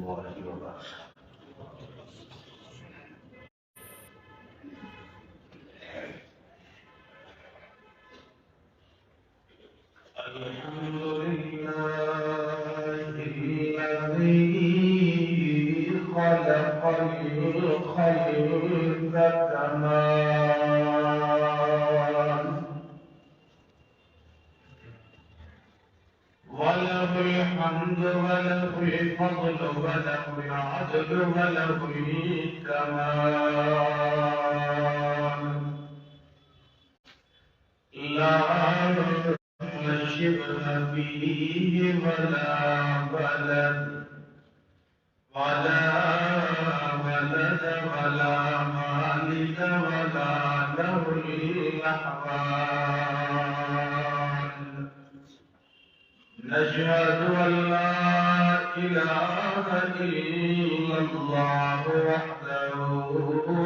الله وبركاته. الحمد لله الذي خلق الخلق كمال وله الحمد وله الفضل وله العدل وله الكمال لا شبه فيه ولا ولد ولا ولد ولا والد ولا له الأحوال نشهد أن لا إله إلا الله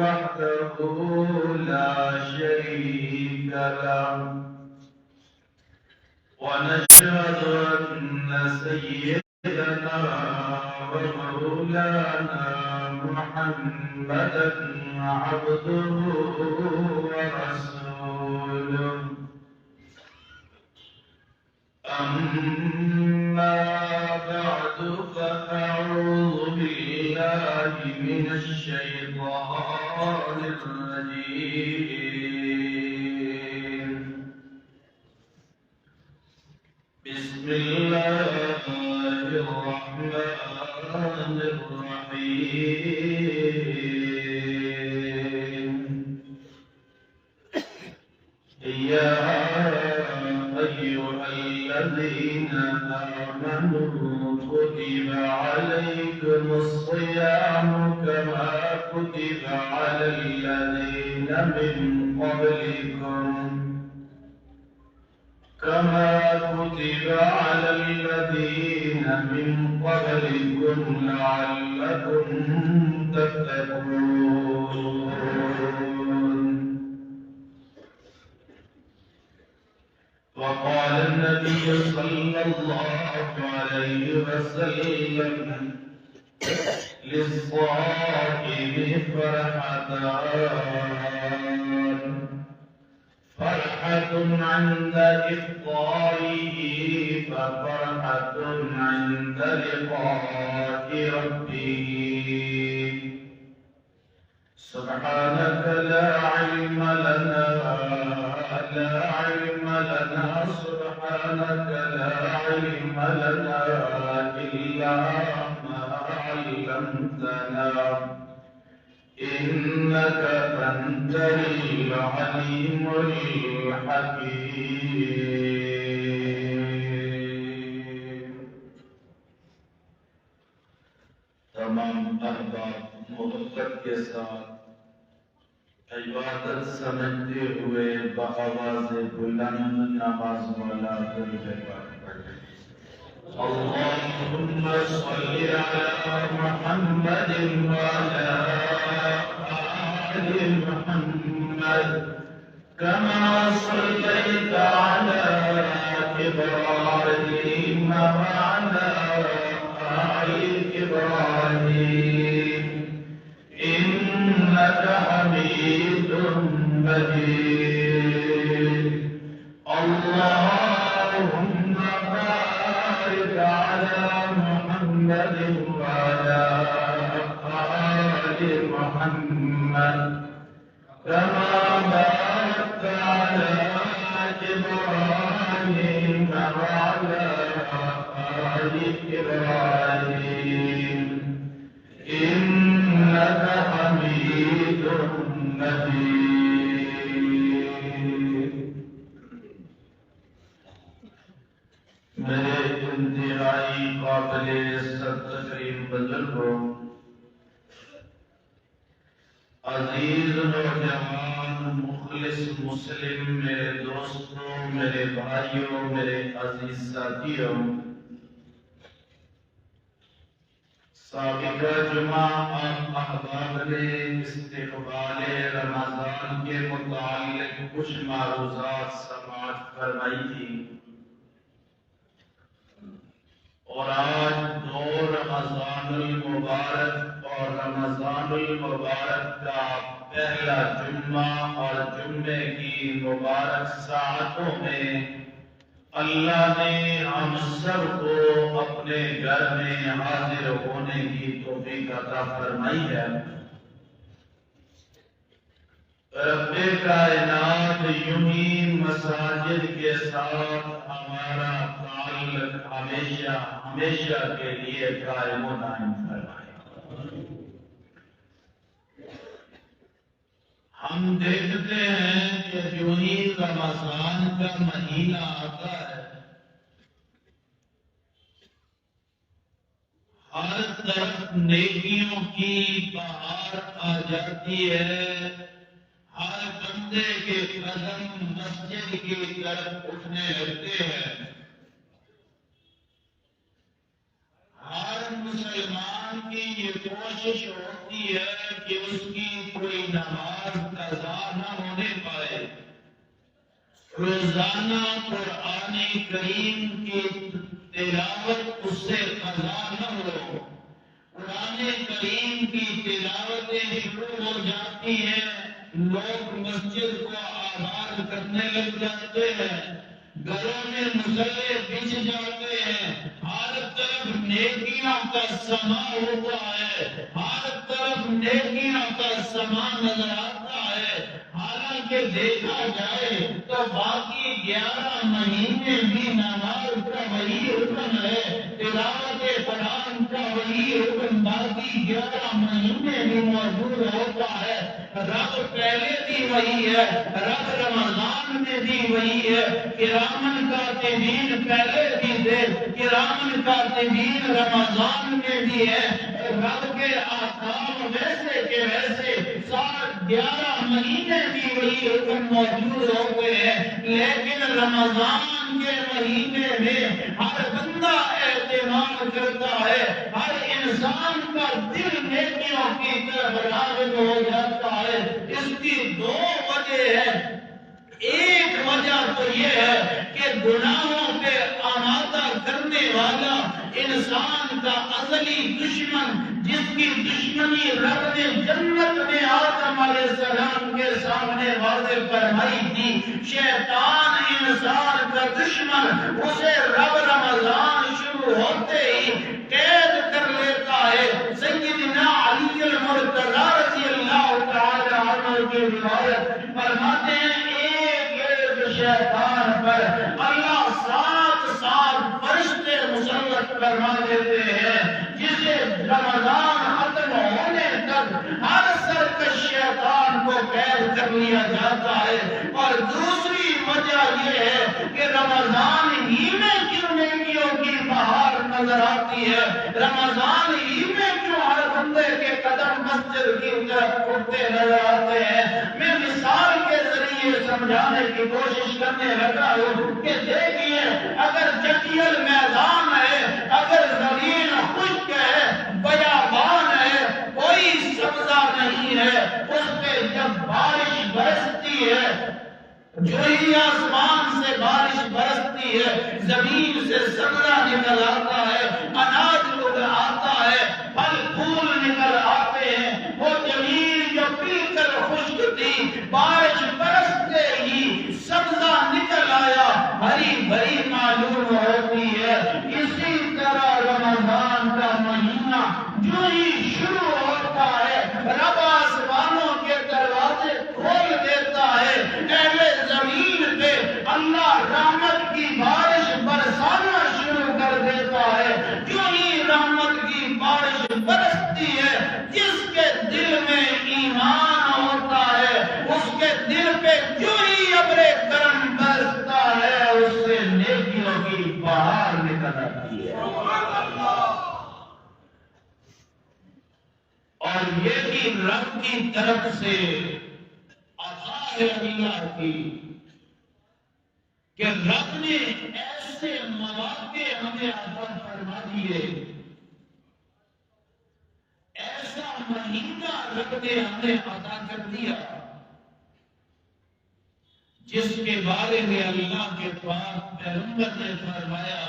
وحده لا شريك له ونشهد أن سيدنا ومولانا محمدا عبده ورسوله أما بعد فأعوذ بالله من الشيطان الرجيم بسم الله الرحمن الرحيم يا أيها الذين آمنوا كتب عليكم الصيام كما كتب على الذين من قبلكم لعلكم تتقون وقال النبي صلى الله عليه وسلم للصائم فرحتان فرحة عند إفطاره ففرحة عند لقاء ربه سبحانك لا علم لنا سبحانك لا علم لنا إلا ما علمتنا إنك أنت العليم الحكيم. تمام احباب محبت کے ساتھ عبادت سمجھتے ہوئے بآواز بلند نماز مولا درود پاک پڑھیں. اللهم صل على محمد وعلى آل محمد كما صليت على إبراهيم وعلى آل إبراهيم إنك حميد مجيد. اللهم بارك على محمد وعلى آل محمد كما باركت على إبراهيم وعلى آل إبراهيم إنك حميد مجيد. میرے انتہائی قابل عزت تکریم بزرگوں، عزیز نوجوان مخلص مسلم، میرے دوستوں، میرے بھائیوں، میرے عزیز ساتھیوں، سابقہ جمعہ آپ احباب نے استقبال رمضان کے متعلق کچھ معروضات سماعت فرمائی تھی، اور آج دور رمضان المبارک اور رمضان المبارک کا پہلا جمعہ اور جمعے کی مبارک ساعتوں میں اللہ نے ہم سب کو اپنے گھر میں حاضر ہونے کی توفیق عطا فرمائی ہے۔ رب کائنات یوں ہی مساجد کے ساتھ ہمارا تعلق ہمیشہ ہمیشہ کے لیے قائم و دائم فرمائے۔ ہم دیکھتے ہیں کہ جو ہی رمضان کا مہینہ آتا ہے ہر طرف نیکیوں کی بہار آ جاتی ہے، ہر بندے کے قدم مسجد کی طرف اٹھنے لگتے ہیں، ہر مسلمان کی یہ کوشش ہوتی ہے کہ اس کی کوئی نماز قضا نہ ہونے پائے، روزانہ قرآن کریم کی تلاوت اس سے قضا نہ ہو۔ قرآن کریم کی تلاوتیں شروع ہو جاتی ہیں، لوگ مسجد کو آباد کرنے لگ جاتے ہیں، گھروں میں مصلے بچھ جاتے ہیں، ہر طرف نیکیوں کا سما ہوتا ہے، ہر طرف نیکیوں کا سما نظر آتا ہے۔ حالانکہ دیکھا جائے تو باقی 11 مہینے بھی نماز کا وہی حکم ہے، تلاوت قرآن کا وہی حکم باقی 11 مہینے بھی موجود ہوتا ہے۔ رب پہلے بھی وہی ہے، رب رمضان میں بھی وہی ہے، کرامن کاتبین پہلے بھی تھے، کرامن کاتبین رمضان میں بھی ہے۔ رب کے احکام ویسے کے ویسے 11 مہینے بھی وہی حکم موجود ہوتے ہیں، لیکن رمضان کے مہینے میں ہر بندہ اہتمام کرتا ہے، ہر انسان کا دل نیکیوں کی طرف راغب ہو جاتا ہے۔ اس کی 2 وجہ ہے۔ ایک وجہ تو یہ ہے کہ گناہوں پہ آمادہ کرنے والا انسان کا ازلی دشمن، جس کی دشمنی رب نے جنت میں آدم علیہ السلام کے سامنے واضح فرمائی تھی، شیطان انسان کا دشمن، اسے رب رمضان شروع ہوتے ہی قید کر لیتا ہے۔ سیدنا علی المرتضی رضی اللہ تعالی عنہ کی روایت فرماتے ہیں ایک شیطان پر اللہ 7 فرشتے مسلط فرما دیتے ہیں، جسے رمضان ختم ہونے تک ہر سرکش شیطان کو قید کر لیا جاتا ہے۔ اور دوسری وجہ یہ ہے کہ رمضان ہی میں کیوں نیکیوں کی بہار نظر آتی ہے، رمضان ہی میں کیوں ہر بندے کے قدم مسجد کی طرف اٹھتے نظر آتے ہیں۔ میں مثال کے ذریعے سمجھانے کی کوشش کرنے لگا ہوں کہ دیکھیے، اگر جنگل میدان ہے، اگر زمین خشک ہے، بیابان ہے، کوئی سبزہ نہیں ہے، اس پہ جب بارش برستی ہے، جو ہی آسمان سے بارش برستی ہے، زمین سے سبزہ نکل آتا ہے، اناج اگ آتا ہے، پھل پھول نکل آتے ہیں۔ وہ زمین جو بالکل خشک تھی، بارش برستے ہی سبزہ نکل آیا، ہری بھری معلوم ہوتی ہے۔ اسی طرح رمضان کا مہینہ جو ہی شروع ہوتا ہے، رب آسمانوں کے دروازے کھول دیتا ہے، اہل زمین پہ اللہ رحمت کی بارش برسانا شروع کر دیتا ہے۔ جو ہی رحمت کی بارش برستی ہے، جس کے دل میں ایمان ہوتا ہے، اس کے دل پہ جو ہی ابر کرم برستا ہے، اس سے نیکیوں کی بہار نکل آتی ہے۔ اور یہ بھی رب کی طرف سے عطا ہے اللہ کی، کہ رب نے ایسے مواقع ہمیں عطا فرما دیے، ایسا مہینہ رب نے ہمیں عطا کر دیا، جس کے بارے میں اللہ کے پاک پیغمبر نے فرمایا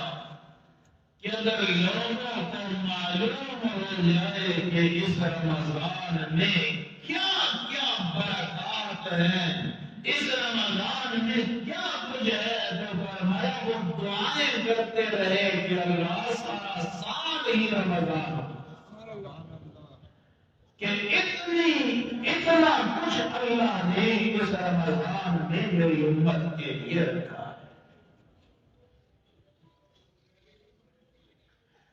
کہ اگر لوگوں کو معلوم ہو جائے کہ اس رمضان میں کیا کیا برکات ہیں، اس رمضان میں کیا کچھ ہے، تو فرمایا وہ دعائیں کرتے رہے کہ اللہ سارا سال ہی رمضان کہ اتنا کچھ اللہ نے اس رمضان میں میری امت کے لیے رکھا ہے۔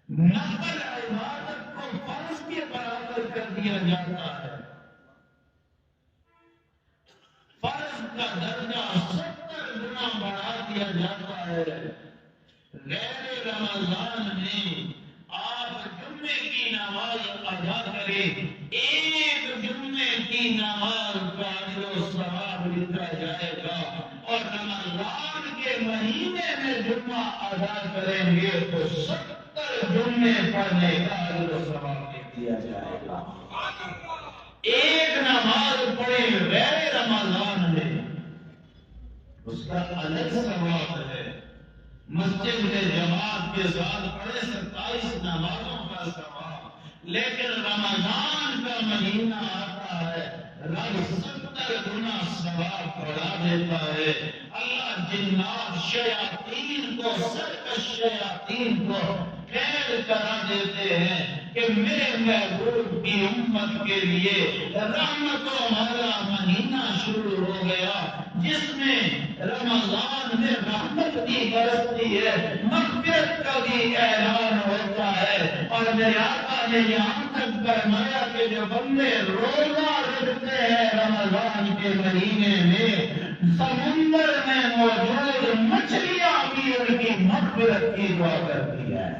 نفل عبادت کو فرض کے برابر کر دیا جاتا ہے، فرض کا درجہ 70 گنا بڑھا دیا جاتا ہے۔ غیر رمضان میں آپ جمعے کی نماز ادا کریں، ایک جمعے کی نماز کا اجر و ثواب لکھا جائے گا، اور رمضان کے مہینے میں جمعہ ادا کریں گے تو 70 جمعے پڑھنے کا اجر و ثواب لکھ دیا جائے گا۔ ایک نماز پڑھے غیر رمضان میں اس کا الگ ثواب ہے، مسجد میں جماعت کے ساتھ پڑھے 27 نمازوں کا ثواب، لیکن رمضان کا مہینہ آتا ہے رب 70 گنا ثواب بڑھا دیتا ہے۔ اللہ جنات شیاطین کو، سرکش شیاطین کو خیر کرا دیتے ہیں کہ میرے محبوب کی امت کے لیے رحمتوں والا مہینہ شروع ہو گیا، جس میں رمضان میں رحمت بھی برستی ہے، مغفرت کا بھی اعلان ہوتا ہے، اور میرے آقا نے یہاں تک فرمایا کہ جو بندے روزہ رکھتے ہیں رمضان کے مہینے میں، سمندر میں موجود مچھلیاں بھی ان کی مغفرت کی دعا کرتی ہے۔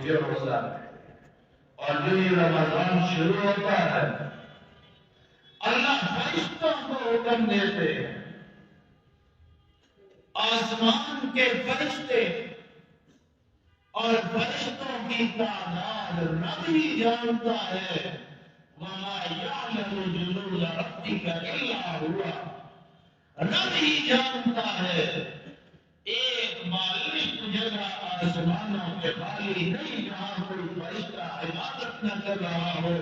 جو روزہ اور جو یہ رمضان شروع ہوتا ہے اللہ فرشتوں کو حکم دیتے ہیں، آسمان کے فرشتے اور فرشتوں کی تعداد رب ہی جانتا ہے، وَمَا يَعْلَمُ جُنُودَ رَبِّكَ إِلَّا هُوَ، رب ہی جانتا ہے۔ ایک بالشت جگہ آسمانوں کے خالی نہیں جہاں کوئی فرشتہ عبادت نہ کر رہا ہو،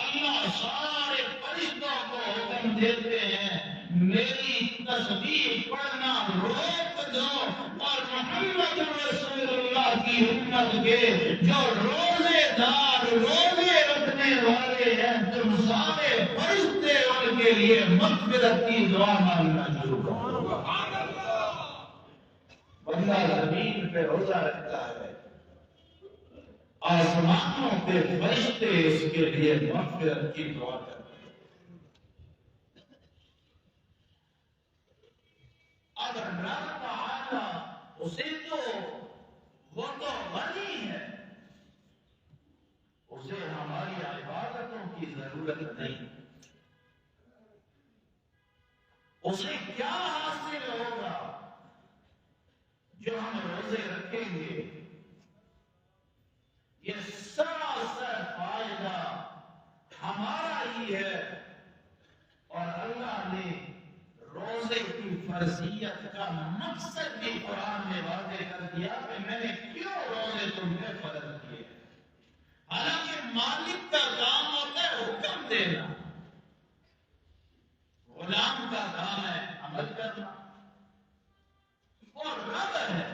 اللہ سارے فرشتوں کو حکم دیتے ہیں میری تسبیح پڑھنا روک دو، اور محمد رسول اللہ کی امت کے جو روزے دار روزے رکھنے والے ہیں تم سارے فرشتے ان کے لیے مغفرت کی دعا مانگنا شروع کرو۔ بندہ زمین پہ روزہ رکھتا ہے، آسمانوں کے فرشتے اس کے لیے مغفرت کی دعا کرتے ہیں۔ اب رب تعالیٰ اسے تو وہ تو غنی ہے، اسے ہماری عبادتوں کی ضرورت نہیں، اسے کیا حاصل ہوگا جو ہم روزے رکھیں گے؟ یہ سراسر فائدہ ہمارا ہی ہے، اور اللہ نے روزے کی فرضیت کا مقصد بھی قرآن میں واضح کر دیا کہ میں نے کیوں روزے تم پہ فرض کیے۔ حالانکہ مالک کا کام ہوتا ہے حکم دینا، غلام کا کام ہے عمل کرنا، اور رب ہے،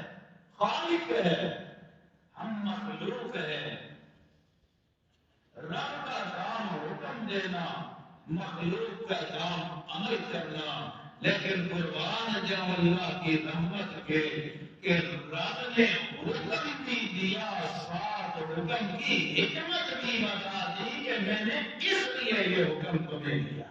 خالق ہے، ہم مخلوق ہے۔ رب کا کام حکم دینا، مخلوق کا کام عمل کرنا، لیکن قربان جاؤں اللہ کی رحمت کے کہ رب نے حکم بھی دیا، ساتھ حکم کی حکمت بھی بتا دی کہ میں نے اس لیے یہ حکم تمہیں دیا۔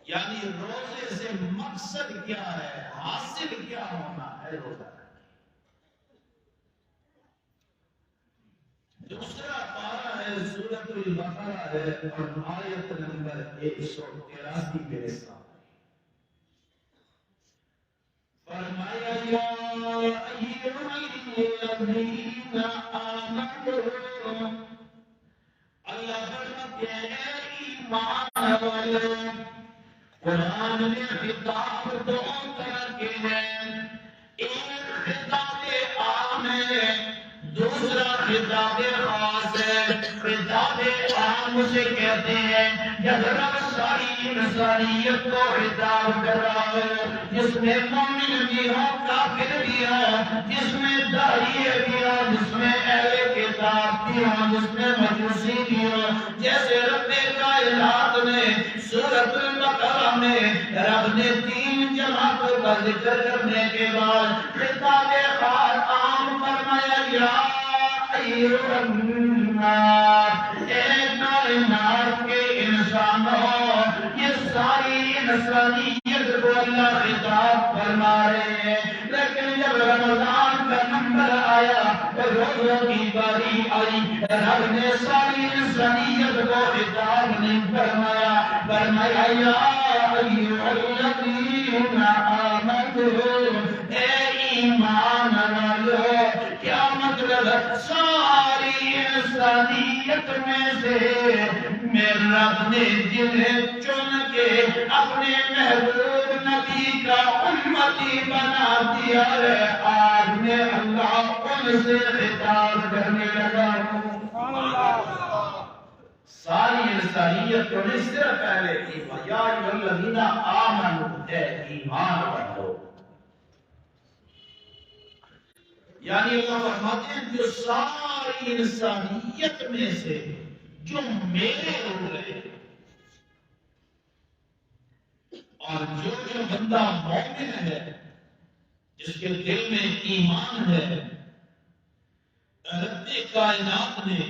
یعنی روزے سے مقصد کیا ہے، حاصل کیا ہونا ہے روزہ۔ دوسرا پارہ ہے سورۃ البقرہ ہے، اور آیت نمبر 183 میرے ساتھ فرمایا یا ایھا الذین آمنوا، اللہ فرماتے ہیں اے ایمان والو، قرآن میں خطاب دو طرح کے ہیں، خطاب عام ہے، دوسرا خطاب خاص ہے۔ خطاب عام اسے کہتے ہیں جب رب ساری انسانیت کو خطاب کر رہا ہے، جس میں مومن بھی ہو، کافر بھی ہو، جس میں داعی بھی ہو، جس میں اہل کتاب بھی ہو، جس میں مجوسی بھی ہو۔ جیسے رب کائنات نے سورۃ البقرہ میں رب نے 3 جماعتوں کا ذکر کرنے کے بعد خطاب خاص عام فرمایا، یا ایھا الناس، اے کائنات کے انسانوں۔ یہ ساری انسانیت کو اللہ خطاب فرما رہے ہیں، لیکن جب رمضان کا نمبر آیا، روزوں کی باری آئی، رب نے ساری انسانیت کو خطاب نہیں فرمایا، فرمایا یا ایھا الذین آمنوا، اے ایمان والو۔ کیا مطلب؟ ساری انسانیت میں سے میرے رب نے جنہیں چن کے اپنے محبوب نبی کا امتی بنا دیا ہے، آج میں اللہ ان سے خطاب کرنے لگا ہوں۔ ساری انسانیت کو نہیں، صرف پہلے ایمان، یا ایھا الذین آمنوا، اے ایمان والو۔ یعنی اللہ فرماتے ہیں جو ساری انسانیت میں سے جو میرے ہو گئے، اور جو بندہ مومن ہے، جس کے دل میں ایمان ہے، رب کائنات نے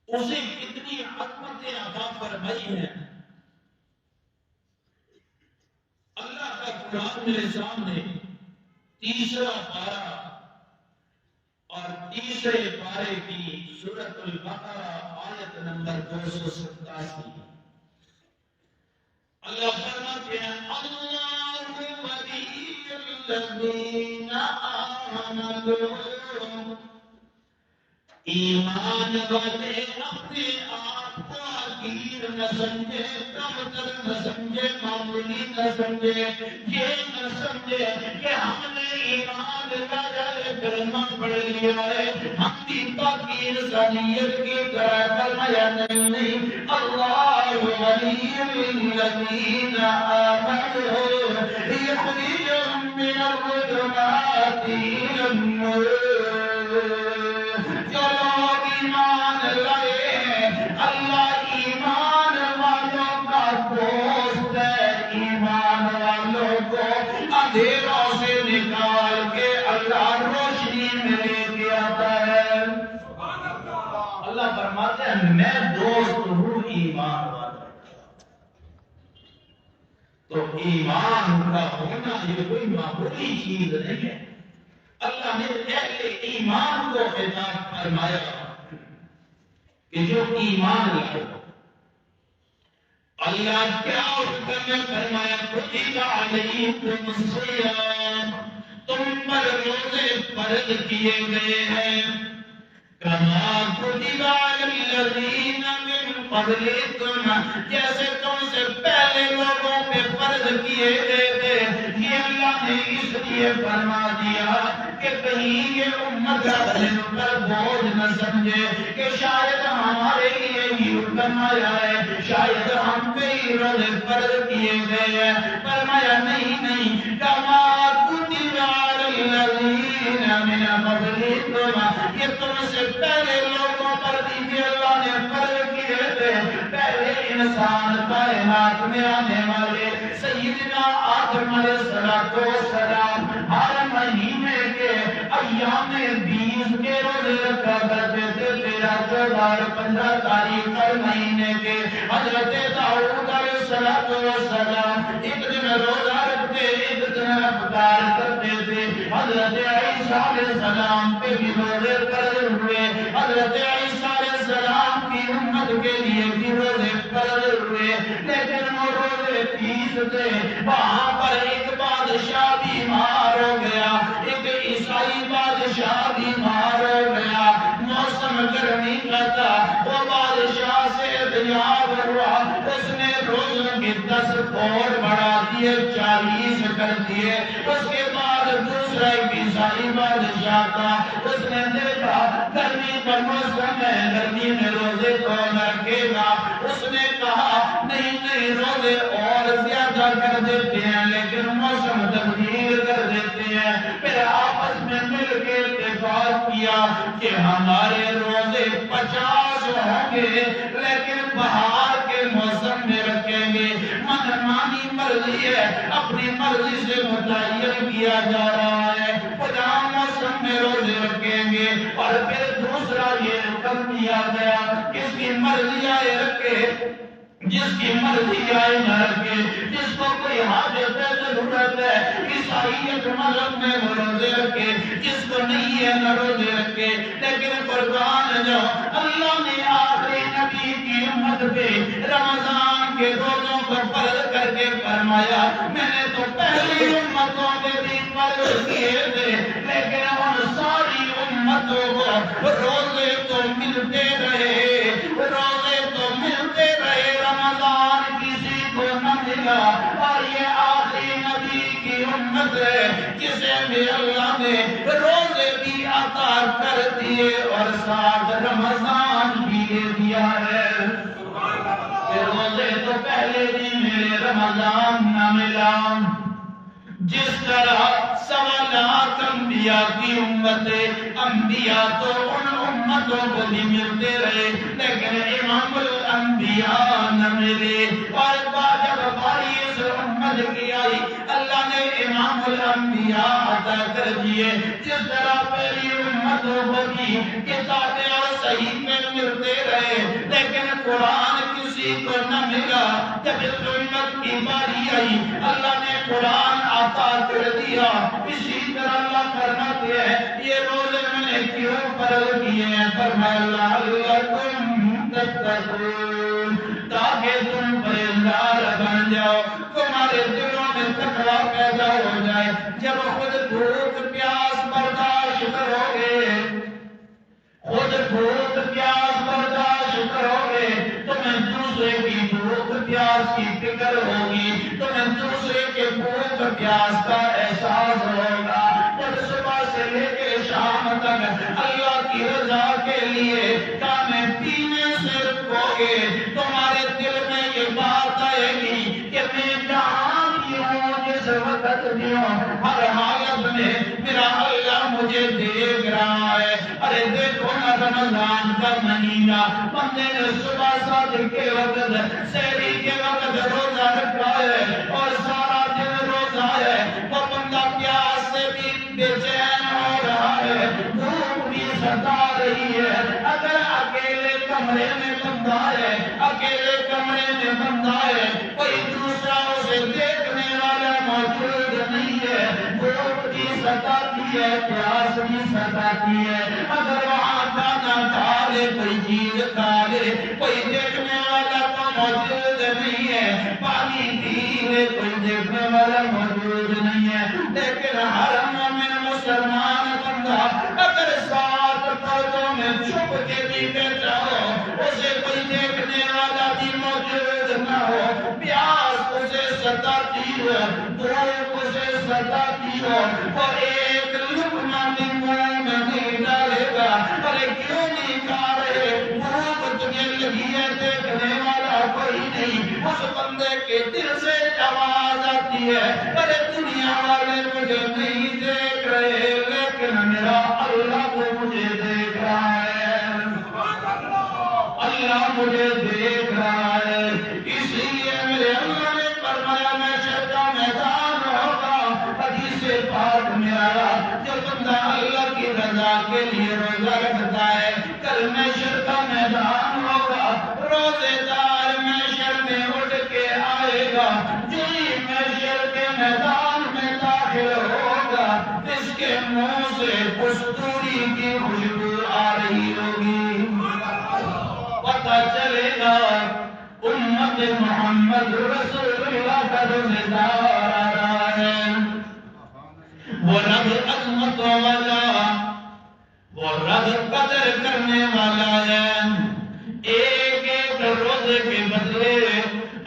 اسے کتنی عظمتیں عطا فرمائی ہیں۔ اللہ کا قرآن میرے سامنے 3 پارہ اور 3 پارے کی سورۃ البقرہ آیت نمبر 287، اللہ فرماتے ہیں اللہ ولی الذین آمنوا، ایمان والے اپنے آپ کو حقیر نہ سمجھے، کمتر نہ سمجھے، معمولی نہ سمجھے، یہ نہ سمجھے کہ ہم نے ایمان لایا ہے، کلمہ پڑھ لیا ہے، ہم بھی باقی انسانیت کی طرح فرمایا نہیں۔ اللہ ولی الذین آمنوا یخرجہم من الظلمات الی النور۔ ایمان لائے، اللہ ایمان والوں کا دوست ہے، ایمان والوں کو اندھیروں سے نکال کے اللہ روشنی میں لے کے آتا ہے۔ اللہ فرماتے ہیں میں دوست ہوں ایمان والوں کا۔ تو ایمان کا ہونا یہ کوئی معمولی چیز نہیں ہے۔ اللہ نے اہل ایمان کو خطاب فرمایا کہ جو ایمان لائے، اللہ کیا حکم نے فرمایا کتب علیکم الصیام، تم پر روزے فرض کیے گئے ہیں، کما کتب علی الذین من قبلکم، جیسے تم سے پہلے لوگوں پہ فرض کیے گئے تھے۔ یہ اللہ نے اس لیے فرما دیا کہ کہیں یہ امت اپنے پر بوجھ نہ سمجھے کہ شاید ہمارے لیے ہی حکم آیا ہے، شاید ہم پہ ہی روزے فرض کیے گئے ہیں۔ فرمایا نہیں، کما کتب علی الذین من قبلکم، یہ تم سے پہلے لوگوں پر بھی اللہ نے فرض کیے تھے۔ پہلے انسان کائنات میں آنے والے سیدنا آدم علیہ السلام ہر مہینے کے ایام 20 کے روزے رکھا کرتے تھے، 13، 14، 15 تاریخ ہر مہینے کے۔ حضرت داؤد علیہ السلام ایک دن روزہ رکھتے، ایک دن افطار کرتے تھے۔ حضرت عیسیٰ علیہ السلام پہ بھی روزے فرض ہوئے، حضرت عیسیٰ علیہ السلام کی امت کے لیے بھی روزے فرض ہوئے، لیکن وہ روزے 30 تھے۔ وہاں پر ایک بادشاہ بیمار ہو گیا، ایک عیسائی بادشاہ بیمار ہو گیا، موسم گرمی کا تھا، وہ بادشاہ سے دریاب ہوا، اس نے روزوں کے 10 اور بڑھا دیے، 40 کر دیے۔ اس کے بعد دوسرے دوسرا ایک عیسائی بادشاہ تھا، اس نے دیکھا گرمی کا موسم ہے، گرمی میں روزے تو رکھے گا، اس نے کہا نہیں روزے اور زیادہ کر دیتے ہیں لیکن موسم تبدیل کر دیتے ہیں۔ پھر آپس میں مل کے اتفاق کیا کہ ہمارے روزے 50 ہوں گے لیکن بہار کے موسم میں رکھیں گے۔ منمانی مرضی ہے، اپنی مرضی سے متعین کیا جا رہا ہے، خدا موسم میں روزے رکھیں گے۔ اور پھر دوسرا یہ حکم دیا گیا کس کی مرضی آئے رکھے، جس کی مرضی آئے نہ رکھے، جس کو کوئی حاجت ہے ضرورت ہے عیسائیت مذہب میں وہ روزے رکھے، جس کو نہیں ہے نہ روزے رکھے۔ لیکن قربان جاؤ اللہ نے آخری نبی کی امت پہ رمضان کے روزوں کو فرض کر کے فرمایا میں نے تو پہلی امتوں کے بھی فرض کیے تھے لیکن ان ساری امتوں کو روزے تو ملتے رہے، روزے تو ملتے رہے، رمضان کسی کو نہ ملا۔ اور یہ آخری نبی کی امت ہے جسے بھی اللہ نے روزے بھی عطا کر دیے اور ساتھ رمضان بھی دے دیا ہے۔ روزے تو پہلے دن میرے رمضان نہ ملا، جس طرح 1.25 لاکھ انبیاء کی امت، انبیاء تو ان امتوں کو بھی ملتے رہے لیکن امام الانبیاء نہ ملے۔ اور جب باری اس امت کی آئی اللہ نے امام الانبیاء عطا کر دیے، جس طرح پہلی امتوں کو بھی کتابیں اور صحیفے ملتے رہے لیکن قرآن کسی کو نہ ملا۔ جب اس امت کی باری آئی اللہ نے قرآن عطا کر دیا۔ اسی طرح اللہ فرماتے ہیں یہ روزے میں نے کیوں فرض کیے ہیں، فرمایا لعلکم تتقون، تاکہ تم پرہیزگار بن جاؤ، تمہارے دلوں میں تقویٰ پیدا ہو جائے۔ جب خود بھوک پیاس برداشت کرو گے، خود بھوک پیاس برداشت کرو گے تمہیں دوسرے کی بھوک پیاس کی فکر ہوگی، تمہیں دوسرے کے بھوک پیاس کا احساس ہوگا۔ جب صبح سے لے کے شام تک اللہ کی رضا کے لیے کھانے پینے سے رکھو گے تمہارے دل میں یہ بات آئے گی کہ میں جہاں بھی ہوں جس وقت بھی ہوں ہر حالت میں میرا اللہ مجھے دیکھ رہا ہے۔ ارے دیکھو نا رمضان کا مہینہ، بندے نے صبح صادق کے وقت سحری کے وقت روزہ رکھا ہے اور سارا دن روزہ ہے، وہ بندہ پیاس سے بھی بے چین ہو رہا ہے، بھوک بھی ستا رہی ہے۔ اگر اکیلے کمرے میں بندہ ہے، اکیلے کمرے میں بندہ ہے، کوئی دوسرا اسے دیکھنے والا موجود نہیں ہے، بھوک بھی ستاتی ہے، پیاس بھی ستاتی ہے۔ اگر وہاں کھانا کھا لے، کوئی چیز کھا لے، کوئی دیکھنے والا تو موجود نہیں ہے، پانی پی لے، کوئی دیکھنے والا موجود نہیں ہے۔ لیکن ہر مومن مسلمان بندہ اگر 7 پردوں میں چھپ کے بھی بیٹھا ہو، اسے کوئی دیکھنے والا بھی موجود نہ ہو، پیاس اسے ستاتی ہو، بھوک اسے ستاتی ہو، وہ ایک لقمہ بھی منہ میں نہیں ڈالے گا۔ ارے کیوں نہیں کھا رہے؟ بھوک تجھے لگی ہے، دیکھنے والا کوئی نہیں۔ اس بندے کے دل سے آواز آتی ہے ارے دنیا والے مجھے نہیں دیکھ رہے لیکن میرا اللہ کو مجھے دیکھ رہا ہے، اللہ مجھے دیکھ رہا ہے۔ اسی لیے میرے اللہ نے فرمایا محشر کا میدان ہوگا، حدیث پاک میں آیا جو بندہ اللہ کی رضا کے لیے روزہ رکھتا ہے کل محشر کا میدان ہوگا، روزے دار محشر میں اٹھ کے آئے گا، جو ہی محشر کے میدان میں داخل ہوگا اس کے منہ سے کستوری کی خوشبو آ رہی ہوگی، پتہ چلے گا امت محمد رسول اللہ کا روزدار آ رہا ہے۔ وہ رب عظمت والا، وہ رب قدر کرنے والا ہے، ایک ایک روزے کے بدلے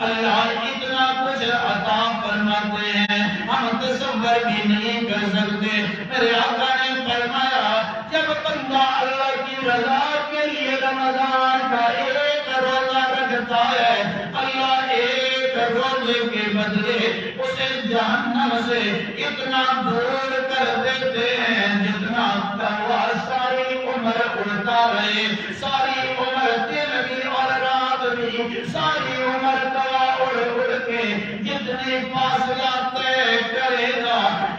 اللہ اتنا کچھ عطا فرماتے ہیں ہم تصور بھی نہیں کر کر سکتے. میرے آقا نے فرمایا جب بندہ اللہ کی رضا کے لیے رمضان کا ایک روزہ رکھتا ہے اللہ ایک روزے کے بدلے اسے جہنم سے اتنا دور کر دیتے ہیں جتنا کوا ساری عمر اڑتا رہے. ساری عمر دن بھی اور رات بھی ساری عمر کوا اڑ اڑ کے جتنی فاصلہ طے کرے گا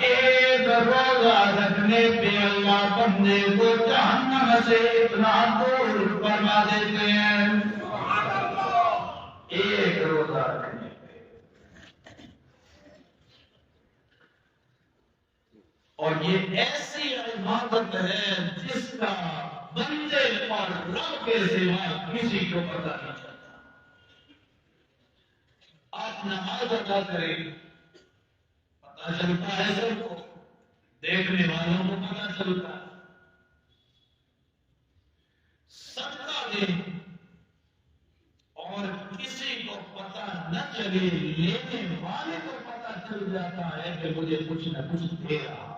ایک روزہ رکھنے پہ اللہ بندے کو جہنم سے اتنا دور فرما دیتے ہیں. ایک روزہ رکھنے پہ. اور یہ ایسی عبادت ہے جس کا بندے اور رب کے سوا کسی کو پتہ نہیں چلتا. آپ نماز ادا کریں پتہ چلتا ہے سب کو, دیکھنے والوں کو پتہ چلتا ہے. صدقہ دیں اور کسی کو پتہ نہ چلے, لینے والے کو پتہ چل جاتا ہے کہ مجھے کچھ نہ کچھ دے رہا ہے.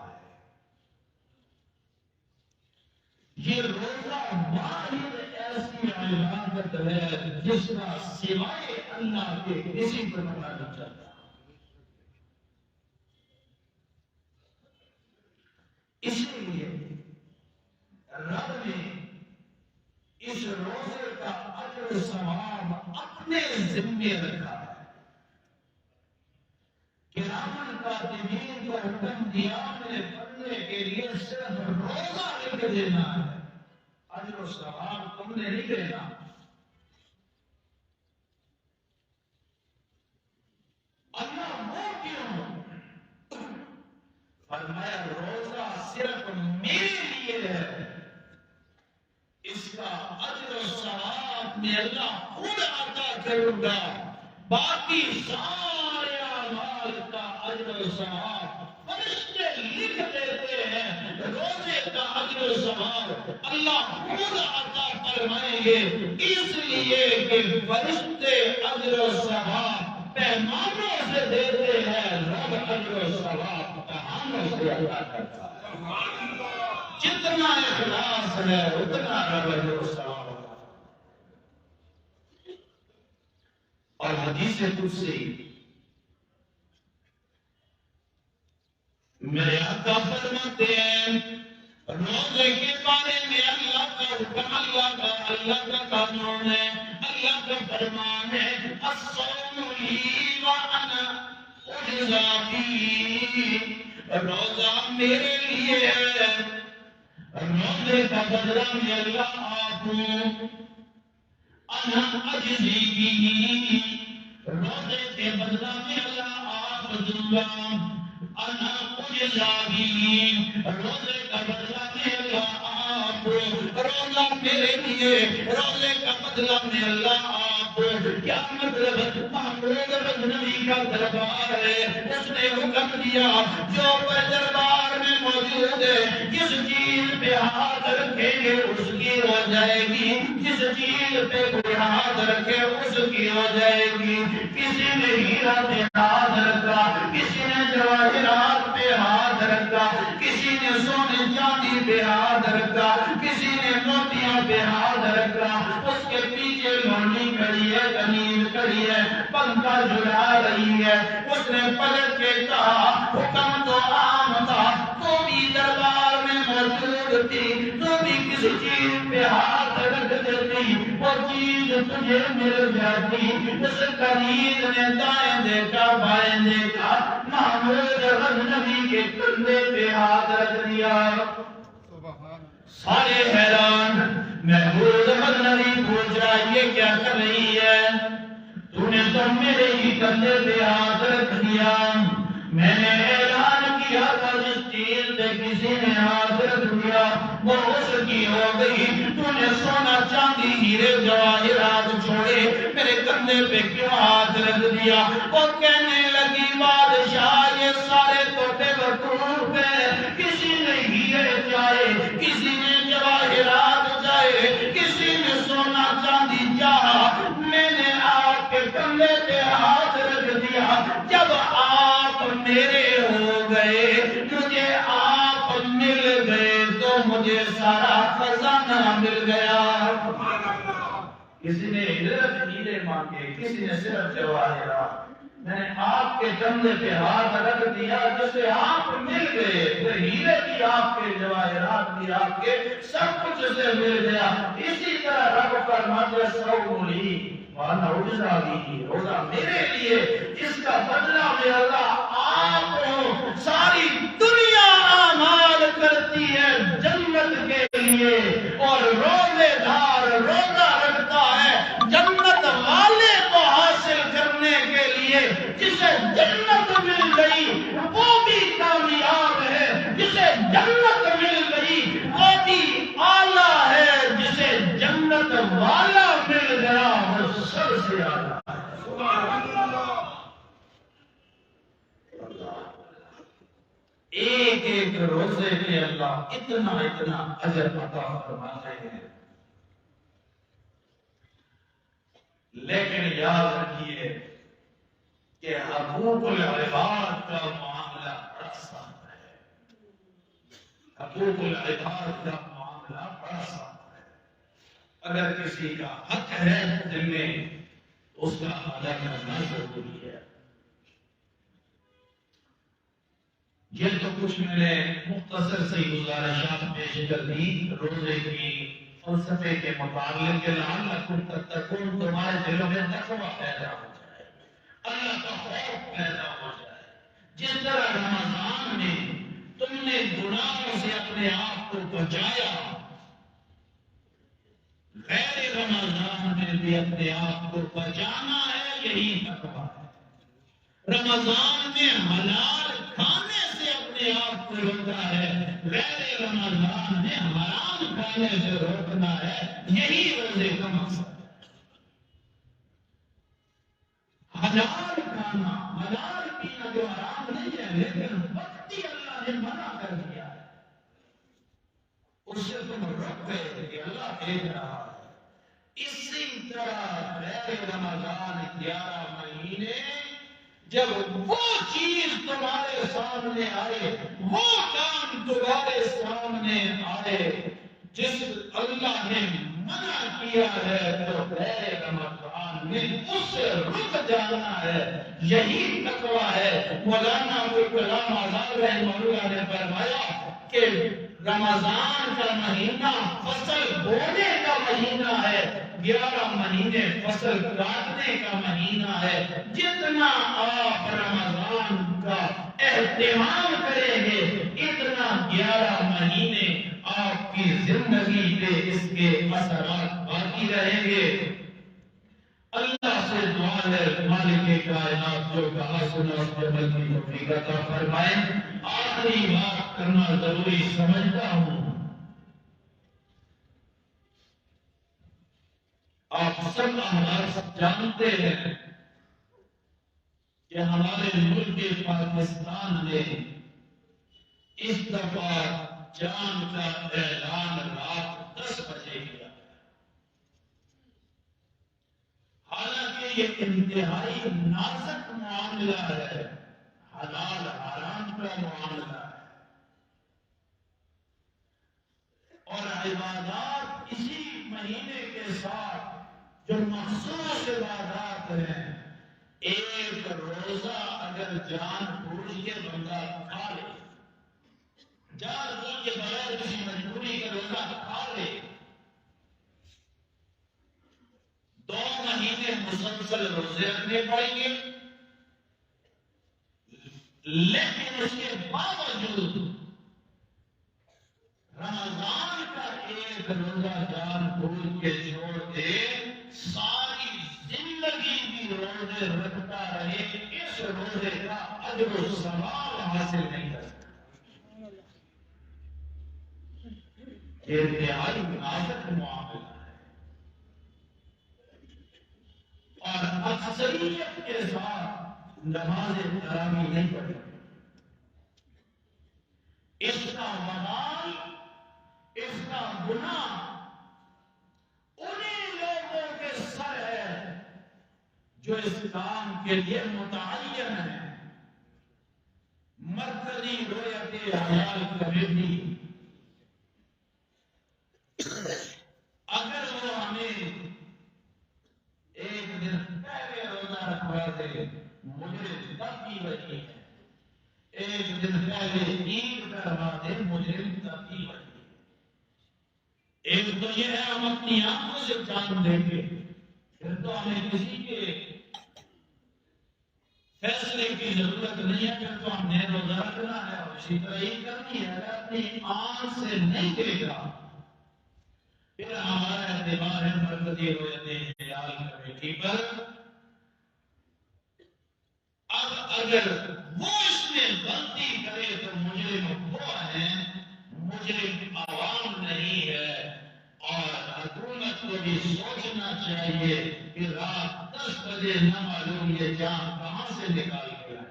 یہ روزہ واحد ایسی عبادت ہے جس کا سوائے اللہ کے کسی کو پتہ نہیں چلتا. اسی لیے رب نے اس روزے کا اجر و ثواب اپنے ذمے رکھا ہے. کرامن کاتبین کو حکم دیا میں پڑھنے کے لیے صرف روزہ لکھ دینا ہے, اجر و ثواب تم نے نہیں دینا. اللہ وہ کیوں فرمایا روزہ صرف میرے لیے ہے, اس کا اجر و ثواب میں اللہ خود عطا کروں گا. باقی سارے اعمال کا اجر و ثواب فرشتے لکھ دیتے ہیں. روزے کا اجر و ثواب اللہ خود عطا فرمائیں گے, اس لیے کہ فرشتے اجر و ثواب پیمانوں سے دیتے ہیں, رب اجر و ثواب پیمانوں سے عطا کرتا ہے. جتنا اخلاص ہے اتنا رب اجر و ثواب ہوتا ہے. اور حدیث قدسی میرے آقا فرماتے ہیں روزے کے بارے میں اللہ کا حکم, اللہ کا قانون ہے, اللہ کا فرمان ہے الصوم لی وانا اجزی بہ. روزہ میرے لیے ہے, روزے کا بدلہ میں اللہ آپ ہوں. انا اجزی بہ, روزے کے بدلہ میں اللہ آپ دوں گا. انا اجزی بہ, روزے کا بدلہ میں اللہ آپ. روزہ میرے لیے, روزے کا بدلہ میں اللہ آپ. کیا مطلب؟ محمود غزنوی کا دربار ہے, اس نے حکم دیا جو دربار میں موجود ہے جس چیز پہ ہاتھ رکھیں گے اس کی ہو جائے گی, جس چیز پہ کوئی ہاتھ رکھے اس کی ہو جائے گی. کسی نے ہیرا پہ ہاتھ رکھا, کسی نے جواہرات پہ ہاتھ رکھا, کسی نے سونے چاندی پہ ہاتھ رکھا, کسی نے موتیاں پہ ہاتھ رکھا. اس کے پیچھے لونی کھڑی ہے, غنیم کھڑی ہے, پنکھا جھلا رہی ہے. اس نے پلٹ کے کہا حکم تو عام تھا, تو بھی دربار میں موجود تھی, تو بھی کسی چیز پہ ہاتھ رکھ دیتی, وہ چیز تجھے مل جاتی. اس قریب نے دائیں دیکھا بائیں دیکھا, محمود غزنوی کے کندھے پہ ہاتھ رکھ دیا. سارے حیران. محمود غزنوی پوچھ رہا یہ کیا کر رہی ہے؟ تو نے تو میرے ہی کندھے پہ ہاتھ رکھ دیا. میں نے اعلان کیا تھا جس چیز پہ کسی نے ہاتھ رکھ دیا وہ اس کی ہو گئی. تو نے سونا چاندی ہیرے جواہرات چھوڑے, میرے کندھے پہ کیوں ہاتھ رکھ دیا؟ وہ کہنے لگی بادشاہ یہ سارے تو بے وقوف ہیں, کسی نے ہیرے چاہے, کسی نے جواہرات چاہے, کسی نے سونا چاندی چاہا, میں نے آپ کے کندھے پہ ہاتھ رکھ دیا. جب آپ میرے ہو گئے مجھے مجھے سارا خزانہ مل گیا۔ کسی نے ہیرے مانگے، کسی نے صرف جواہرات۔ میں نے آپ کے کندھے پہ ہاتھ رکھ دیا، جسے آپ مل گئے، وہ ہیرے بھی آپ کے، جواہرات بھی آپ کے، سب کچھ اسے مل گیا۔ اسی طرح رب فرماتے سولی وانا اجرا بھی، روزہ میرے لیے، اس کا بدلہ میں اللہ آپ کو۔ ساری دنیا اعمال کرتی ہے جنت کے لیے، اور روزے دار روزہ رکھتا ہے جنت والے کو حاصل کرنے کے لیے۔ جسے جنت مل گئی وہ بھی کامیاب ہے، جسے جنت مل گئی وہ بھی اعلیٰ ہے، جسے جنت والا مل گیا وہ سب سے اعلیٰ ہے۔ ایک ایک روزے میں اللہ اتنا اتنا اجر عطا فرماتے ہیں۔ لیکن یاد رکھیے کہ حقوق العباد کا معاملہ بڑا سخت ہے۔ حقوق العباد کا معاملہ بڑا سخت ہے۔ اگر کسی کا حق ہے دل میں اس کا ادا کرنا ضروری ہے۔ یہ تو کچھ میں نے مختصر سی گزارشات پیش کر دی روزے کی فلسفے کے متعلق، کہ لعلکم تتقون، تمہارے دلوں میں تقویٰ پیدا ہو جائے، اللہ کا خوف پیدا ہو جائے۔ جس طرح رمضان میں تم نے گناہوں سے اپنے آپ کو بچایا، غیر رمضان میں بھی اپنے آپ کو بچانا ہے، یہی تقویٰ ہے۔ رمضان میں حلال کھانے سے اپنے آپ کو روکنا ہے، غیر رمضان میں حرام کھانے سے روکنا ہے، یہی روزے کا مقصد ہے۔ حلال کھانا، حلال پینا جو حرام نہیں ہے، لیکن وقتی اللہ نے منع کر دیا ہے، اس سے تم رک گئے کہ اللہ دیکھ رہا ہے۔ اسی طرح غیر رمضان 11 مہینے جب وہ چیز تمہارے سامنے آئے، وہ کام تمہارے سامنے آئے جس اللہ نے منع کیا ہے، تو غیر رمضان میں اس سے رک جانا ہے، یہی تقویٰ ہے۔ مولانا ابوالکلام آزاد رحمہ اللہ نے فرمایا کہ رمضان کا مہینہ فصل بونے کا مہینہ ہے، 11 مہینے فصل کاٹنے کا مہینہ ہے۔ جتنا آپ رمضان کا اہتمام کریں گے، اتنا 11 مہینے آپ کی زندگی پہ اس کے اثرات باقی رہیں گے۔ اللہ سے دعا ہے مالک کائنات جو کہا سنا اس کے عمل کی توفیق عطا فرمائے۔ آخری بات کرنا ضروری سمجھتا ہوں، آپ سب ہمارے سب جانتے ہیں کہ ہمارے ملک پاکستان نے اس دفعہ جان کا اعلان رات 10 بجے کیا، حالانکہ یہ انتہائی نازک معاملہ ہے، حلال حرام کا معاملہ ہے، اور عبادات اسی مہینے کے ساتھ جو مخصوص عبادات ہیں، ایک روزہ اگر جان بوجھ کے بندہ کھا لے، جان بوجھ کے بغیر کسی مجبوری کا روزہ کھا لے، 2 مہینے مسلسل روزے رکھنے پڑیں گے، لیکن اس کے باوجود رمضان کا ایک روزہ جان بوجھ کے چھوڑ دے، ساری زندگی بھی روزے رکھتا رہے، اس روزے کا اجر و ثواب حاصل نہیں کر سکتا۔ یہ انتہائی نازک معاملہ ہے، اور اکثریت کے ساتھ نماز تراویح نہیں پڑھی۔ اس کا وبال، اس کا گناہ انہی لوگوں کے سر ہے جو اس کام کے لیے متعین ہے۔ مرکزی رویت حلال کمیٹی اگر وہ ہمیں ایک دن پہلے روزہ رکھوا دے مجرم تب کی وجہ ہے، ایک دن پہلے عید کروا دے مجرم تب کی وجہ ہے۔ ایک تو یہ ہے ہم اپنی آنکھوں سے جان دیں گے، پھر تو ہمیں کسی کے فیصلے کی ضرورت نہیں ہے، پھر تو ہم نے روزہ رکھنا ہے اور اسی طرح عید کرنی ہے۔ اگر اپنی آنکھ سے نہیں دیکھا پھر ہمارا اعتبار ہے مرکزی رویت خیال کمیٹی پر۔ اب اگر وہ اس میں غلطی کرے تو مجرم وہ ہیں، مجرم عوام نہیں ہے۔ اور حکومت کو بھی سوچنا چاہیے کہ رات 10 بجے نہ معلوم یہ جان کہاں سے نکال کے آئے ہیں۔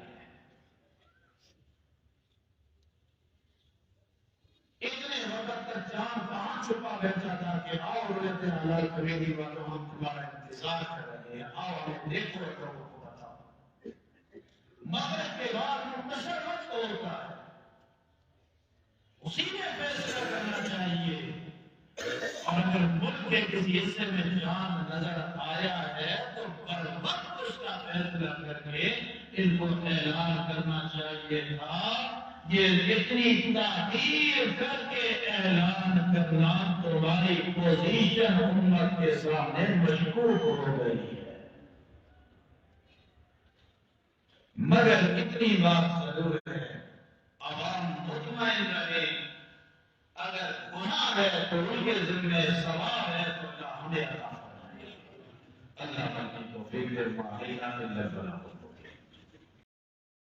اتنے وقت تک جان کہاں چھپا بیٹھا تھا کہ آؤ رویت حلال کمیٹی والوں ہم تمہارا انتظار کر رہے ہیں، آؤ ہمیں دیکھو لوگوں کو بتاؤ۔ مغرب کے بعد منتشر وقت ہوتا ہے، اسی میں فیصلہ کرنا چاہیے۔ اور اگر ملک کے کسی حصے میں جان نظر آیا ہے تو بر وقت اس کا فیصلہ کر کے ان کو اعلان کرنا چاہیے تھا۔ یہ اتنی تاخیر کر کے اعلان کرنا تمہاری پوزیشن امت کے سامنے مشکوک ہو گئی ہے۔ مگر اتنی بات ضرور ہے، عوام مطمئن رہے، اگر گناہ ہے تو ان کے ذمہ ثواب ہے تو اللہ ہمیں عطا فرمائے۔ اللہ کی توفیق دے،